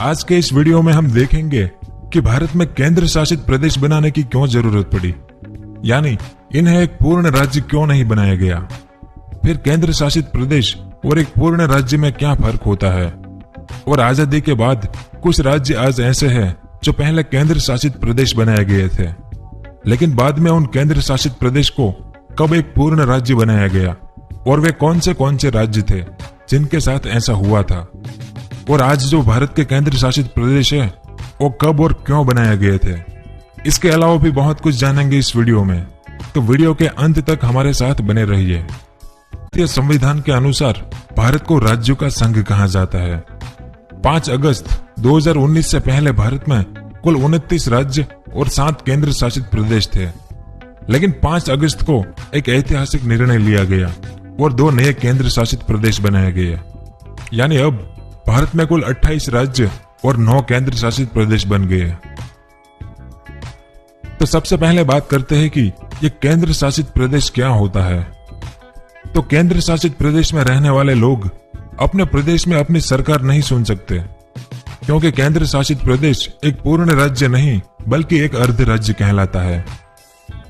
आज के इस वीडियो में हम देखेंगे कि भारत में केंद्र शासित प्रदेश बनाने की क्यों जरूरत पड़ी, यानी इन्हें एक पूर्ण राज्य क्यों नहीं बनाया गया। फिर केंद्र शासित प्रदेश और एक पूर्ण राज्य में क्या फर्क होता है, और आजादी के बाद कुछ राज्य आज ऐसे हैं जो पहले केंद्र शासित प्रदेश बनाए गए थे, लेकिन बाद में उन केंद्र शासित प्रदेश को कब एक पूर्ण राज्य बनाया गया, और वे कौन से राज्य थे जिनके साथ ऐसा हुआ था। और आज जो भारत के केंद्र शासित प्रदेश है वो कब और क्यों बनाए गए थे। इसके अलावा भी बहुत कुछ जानेंगे इस वीडियो में, तो वीडियो के अंत तक हमारे साथ बने रहिए। भारतीय संविधान के अनुसार भारत को राज्यों का संघ कहा जाता है। 5 अगस्त 2019 से पहले भारत में कुल 29 राज्य और 7 केंद्र शासित प्रदेश थे, लेकिन 5 अगस्त को एक ऐतिहासिक निर्णय लिया गया और 2 नए केंद्र शासित प्रदेश बनाए गए, यानी अब भारत में कुल 28 राज्य और 9 केंद्र शासित प्रदेश बन गए। तो सबसे पहले बात करते हैं कि ये केंद्र शासित प्रदेश क्या होता है। तो केंद्र शासित प्रदेश में रहने वाले लोग अपने प्रदेश में अपनी सरकार नहीं चुन सकते, क्योंकि केंद्र शासित प्रदेश एक पूर्ण राज्य नहीं बल्कि एक अर्ध राज्य कहलाता है।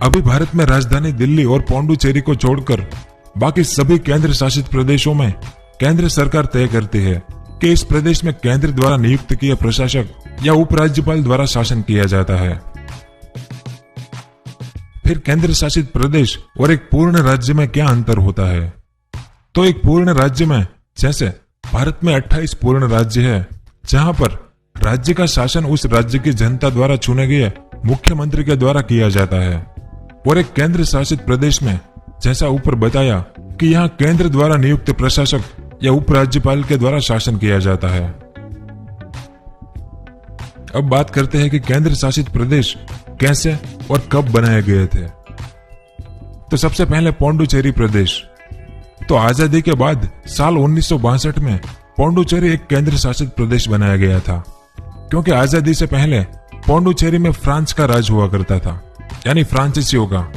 अभी भारत में राजधानी दिल्ली और पौंडुचेरी को छोड़कर बाकी सभी केंद्र शासित प्रदेशों में केंद्र सरकार तय करती है कि इस प्रदेश में केंद्र द्वारा नियुक्त किए प्रशासक या उपराज्यपाल द्वारा शासन किया जाता है। फिर केंद्र शासित प्रदेश और एक पूर्ण राज्य में क्या अंतर होता है। तो एक पूर्ण राज्य में जैसे भारत में 28 पूर्ण राज्य है, जहां पर राज्य का शासन उस राज्य की जनता द्वारा चुने गए मुख्यमंत्री के द्वारा किया जाता है। और एक केंद्र शासित प्रदेश में जैसा ऊपर बताया कि यहाँ केंद्र द्वारा नियुक्त प्रशासक या उपराज्यपाल के द्वारा शासन किया जाता है। अब बात करते हैं कि केंद्र शासित प्रदेश कैसे और कब बनाए गए थे। तो सबसे पहले पौंडुचेरी प्रदेश। तो आजादी के बाद साल 1962 में पौंडुचेरी एक केंद्र शासित प्रदेश बनाया गया था, क्योंकि आजादी से पहले पौंडुचेरी में फ्रांस का राज हुआ करता था, यानी फ्रांसीसियों का,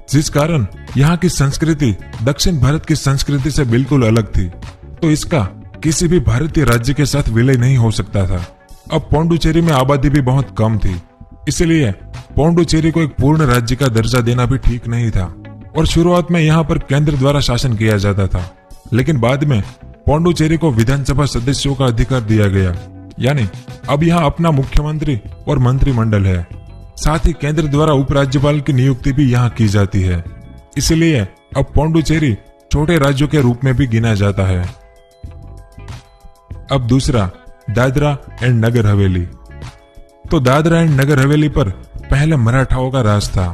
जिस कारण यहाँ की संस्कृति दक्षिण भारत की संस्कृति से बिल्कुल अलग थी, तो इसका किसी भी भारतीय राज्य के साथ विलय नहीं हो सकता था। अब पौंडुचेरी में आबादी भी बहुत कम थी, इसलिए पौंडुचेरी को एक पूर्ण राज्य का दर्जा देना भी ठीक नहीं था। और शुरुआत में यहाँ पर केंद्र द्वारा शासन किया जाता था, लेकिन बाद में पौंडुचेरी को विधानसभा सदस्यों का अधिकार दिया गया, यानी अब यहाँ अपना मुख्यमंत्री और मंत्रिमंडल है। साथ ही केंद्र द्वारा उपराज्यपाल की नियुक्ति भी यहाँ की जाती है, इसलिए अब पौंडुचेरी छोटे राज्यों के रूप में भी गिना जाता है। अब दूसरा, दादरा एंड नगर हवेली। तो दादरा एंड नगर हवेली पर पहले मराठाओं का राज था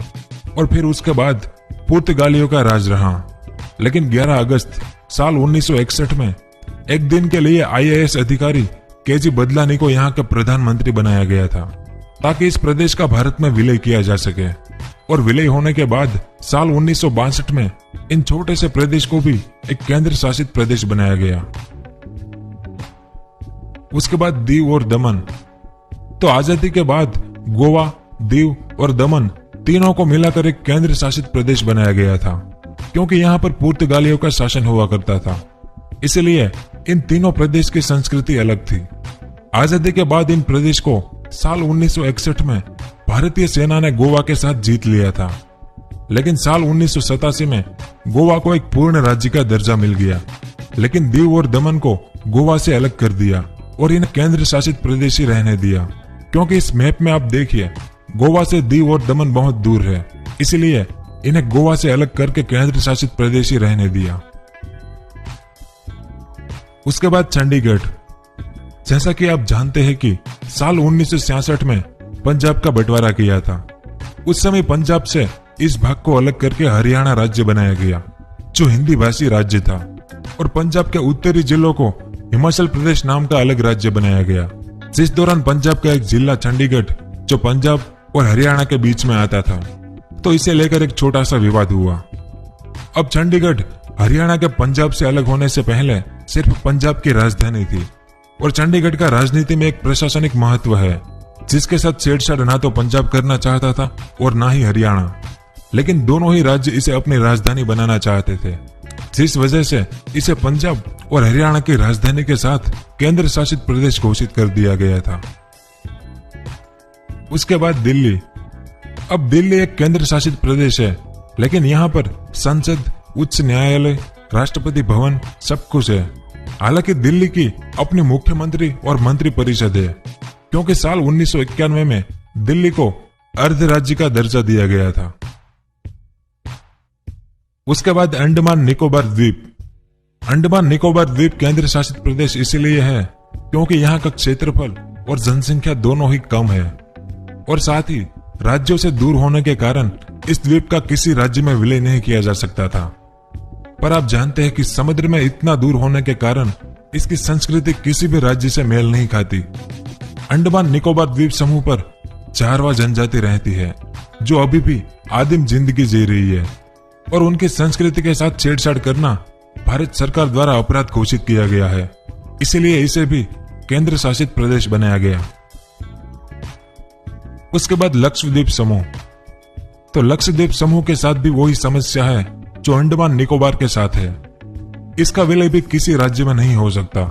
और फिर उसके बाद पुर्तगालियों का राज रहा, लेकिन 11 अगस्त साल 1961 में एक दिन के लिए IAS अधिकारी केजी बदलानी को यहाँ का प्रधानमंत्री बनाया गया था, ताकि इस प्रदेश का भारत में विलय किया जा सके। और विलय होने के बाद साल 1962 में इन छोटे से प्रदेश को भी एक केंद्र शासित प्रदेश बनाया गया। उसके बाद दीव और दमन। तो आजादी के बाद गोवा, दीव और दमन तीनों को मिलाकर एक केंद्र शासित प्रदेश बनाया गया था, क्योंकि यहाँ पर पुर्तगालियों का शासन हुआ करता था, इसलिए इन तीनों प्रदेश की संस्कृति अलग थी। आजादी के बाद इन प्रदेश को साल 1961 में भारतीय सेना ने गोवा के साथ जीत लिया था, लेकिन साल 1987 में गोवा को एक पूर्ण राज्य का दर्जा मिल गया, लेकिन दीव और दमन को गोवा से अलग कर दिया और इन्हें केंद्र शासित प्रदेश ही रहने दिया, क्योंकि इस मैप में आप देखिए गोवा से दीव और दमन बहुत दूर है, इसलिए इन्हें गोवा से अलग करके केंद्र शासित प्रदेश ही रहने दिया। उसके बाद चंडीगढ़। जैसा कि आप जानते हैं कि साल 1966 में पंजाब का बंटवारा किया था। उस समय पंजाब से इस भाग को अलग करके हरियाणा राज्य बनाया गया, जो हिंदी भाषी राज्य था, और पंजाब के उत्तरी जिलों को हिमाचल प्रदेश नाम का अलग राज्य बनाया गया, जिस दौरान पंजाब का एक जिला चंडीगढ़ जो पंजाब और हरियाणा के बीच में आता था, तो इसे लेकर एक छोटा सा विवाद हुआ। अब चंडीगढ़ हरियाणा के पंजाब से अलग होने से पहले सिर्फ पंजाब की राजधानी थी, और चंडीगढ़ का राजनीति में एक प्रशासनिक महत्व है, जिसके साथ छेड़छाड़ ना तो पंजाब करना चाहता था और ना ही हरियाणा, लेकिन दोनों ही राज्य इसे अपनी राजधानी बनाना चाहते थे। जिस वजह से इसे पंजाब और हरियाणा की राजधानी के साथ केंद्र शासित प्रदेश घोषित कर दिया गया था। उसके बाद दिल्ली। अब दिल्ली एक केंद्र शासित प्रदेश है, लेकिन यहाँ पर संसद, उच्च न्यायालय, राष्ट्रपति भवन सब कुछ है। हालांकि दिल्ली की अपनी मुख्यमंत्री और मंत्री परिषद है, क्योंकि साल 1991 में दिल्ली को अर्ध राज्य का दर्जा दिया गया था। उसके बाद अंडमान निकोबार द्वीप। अंडमान निकोबार द्वीप केंद्र शासित प्रदेश इसलिए है क्योंकि यहाँ का क्षेत्रफल और जनसंख्या दोनों ही कम है, और साथ ही राज्यों से दूर होने के कारण इस द्वीप का किसी राज्य में विलय नहीं किया जा सकता था। पर आप जानते हैं कि समुद्र में इतना दूर होने के कारण इसकी संस्कृति किसी भी राज्य से मेल नहीं खाती। अंडमान निकोबार द्वीप समूह पर जारवा जनजाति रहती है, जो अभी भी आदिम जिंदगी जी रही है, और उनकी संस्कृति के साथ छेड़छाड़ करना भारत सरकार द्वारा अपराध घोषित किया गया है। इसलिए इसे भी केंद्र शासित प्रदेश बनाया गया। उसके बाद लक्षद्वीप समूह। तो लक्षद्वीप समूह के साथ भी वही समस्या है जो अंडमान निकोबार के साथ है। इसका विलय भी किसी राज्य में नहीं हो सकता,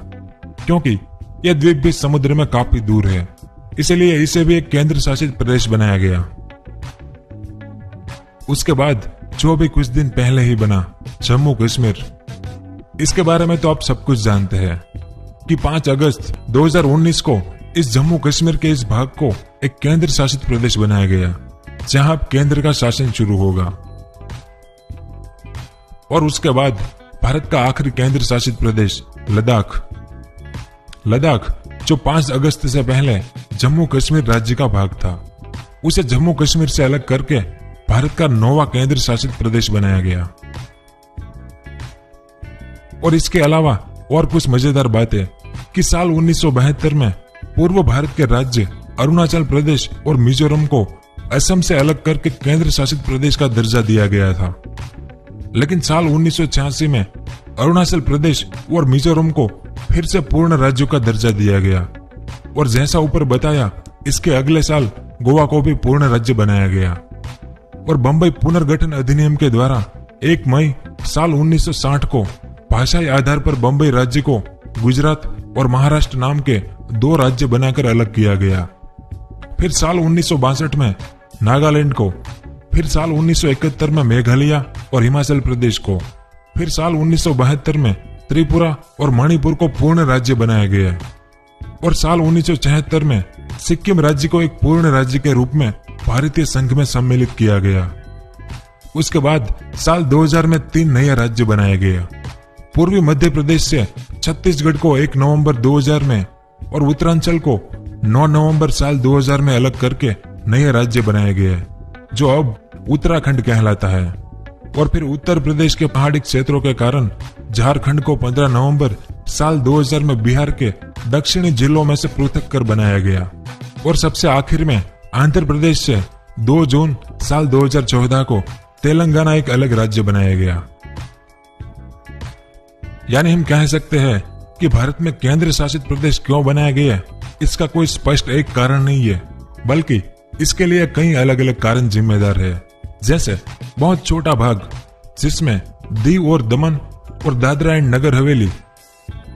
क्योंकि यह द्वीप भी समुद्र में काफी दूर है। इसलिए इसे भी एक केंद्र शासित प्रदेश बनाया गया। उसके बाद जो भी कुछ दिन पहले ही बना, जम्मू कश्मीर। इसके बारे में तो आप सब कुछ जानते हैं कि 5 अगस्त 2019 को इस जम्मू कश्मीर के इस भाग को एक केंद्र शासित प्रदेश बनाया गया, जहां अब केंद्र का शासन शुरू होगा। और उसके बाद भारत का आखिरी केंद्र शासित प्रदेश लद्दाख। लद्दाख जो 5 अगस्त से पहले जम्मू कश्मीर राज्य का भाग था, उसे जम्मू कश्मीर से अलग करके भारत का 9वां केंद्र शासित प्रदेश बनाया गया। और इसके अलावा और कुछ मजेदार बातें कि साल 1972 में पूर्व भारत के राज्य अरुणाचल प्रदेश और मिजोरम को असम से अलग करके केंद्र शासित प्रदेश का दर्जा दिया गया था। लेकिन साल 1986 में अरुणाचल प्रदेश और मिजोरम को फिर से पूर्ण राज्यों का दर्जा दिया गया, और जैसा ऊपर बताया, इसके अगले साल गोवा को भी पूर्ण राज्य बनाया गया। और बंबई पुनर्गठन अधिनियम के द्वारा 1 मई साल 1960 को भाषाई आधार पर बंबई राज्य को गुजरात और महाराष्ट्र नाम के 2 राज्य बनाकर अलग किया गया। फिर साल 1962 में नागालैंड को, फिर साल 1971 में मेघालय और हिमाचल प्रदेश को, फिर साल 1972 में त्रिपुरा और मणिपुर को पूर्ण राज्य बनाया गया, और साल 1976 में सिक्किम राज्य को एक पूर्ण राज्य के रूप में भारतीय संघ में सम्मिलित किया गया। उसके बाद साल 2000 में 3 नए राज्य बनाए गए। पूर्वी मध्य प्रदेश से छत्तीसगढ़ को 1 नवंबर 2000 में और उत्तरांचल को 9 नवंबर साल 2000 में अलग करके नए राज्य बनाए गए, जो अब उत्तराखंड कहलाता है। और फिर उत्तर प्रदेश के पहाड़ी क्षेत्रों के कारण झारखंड को 15 नवंबर साल 2000 में बिहार के दक्षिणी जिलों में से पृथक कर बनाया गया। और सबसे आखिर में आंध्र प्रदेश से 2 जून साल 2014 को तेलंगाना एक अलग राज्य बनाया गया। यानी हम कह सकते हैं कि भारत में केंद्र शासित प्रदेश क्यों बनाया गया, इसका कोई स्पष्ट एक कारण नहीं है, बल्कि इसके लिए कई अलग अलग कारण जिम्मेदार है। जैसे बहुत छोटा भाग जिसमें दीव और दमन और दादरा एंड नगर हवेली,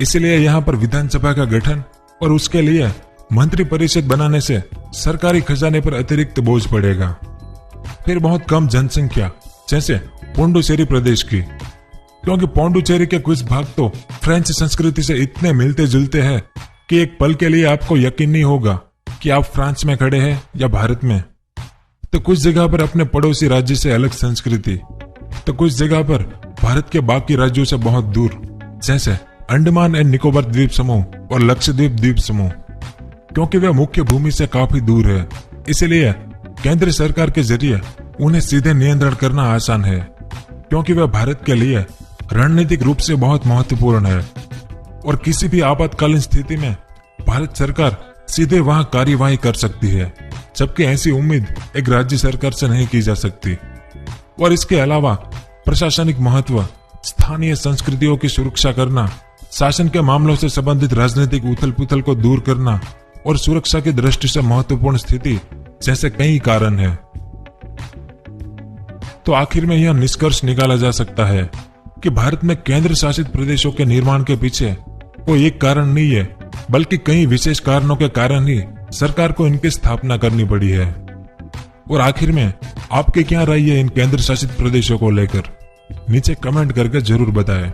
इसलिए यहाँ पर विधानसभा का गठन और उसके लिए मंत्री परिषद बनाने से सरकारी खजाने पर अतिरिक्त बोझ पड़ेगा। फिर बहुत कम जनसंख्या, जैसे पुडुचेरी प्रदेश की, क्योंकि पुडुचेरी के कुछ भाग तो फ्रेंच संस्कृति से इतने मिलते जुलते हैं कि एक पल के लिए आपको यकीन नहीं होगा कि आप फ्रांस में खड़े हैं या भारत में। तो कुछ जगह पर अपने पड़ोसी राज्य से अलग संस्कृति, तो कुछ जगह पर भारत के बाकी राज्यों से बहुत दूर, जैसे अंडमान एंड निकोबार द्वीप समूह और लक्षद्वीप द्वीप समूह। क्योंकि वे मुख्य भूमि से काफी दूर है, इसलिए केंद्र सरकार के जरिए उन्हें सीधे नियंत्रण करना आसान है, क्योंकि वह भारत के लिए रणनीतिक रूप से बहुत महत्वपूर्ण है। और किसी भी आपातकालीन स्थिति में भारत सरकार सीधे वहां कार्यवाही कर सकती है, जबकि ऐसी उम्मीद एक राज्य सरकार से नहीं की जा सकती। और इसके अलावा प्रशासनिक महत्व, स्थानीय संस्कृतियों की सुरक्षा करना, शासन के मामलों से संबंधित राजनीतिक उथल पुथल को दूर करना और सुरक्षा की दृष्टि से महत्वपूर्ण स्थिति जैसे कई कारण हैं। तो आखिर में यह निष्कर्ष निकाला जा सकता है कि भारत में केंद्र शासित प्रदेशों के निर्माण के पीछे कोई एक कारण नहीं है, बल्कि कई विशेष कारणों के कारण ही सरकार को इनकी स्थापना करनी पड़ी है। और आखिर में आपकी क्या राय है इन केंद्र शासित प्रदेशों को लेकर? नीचे कमेंट करके जरूर बताएं।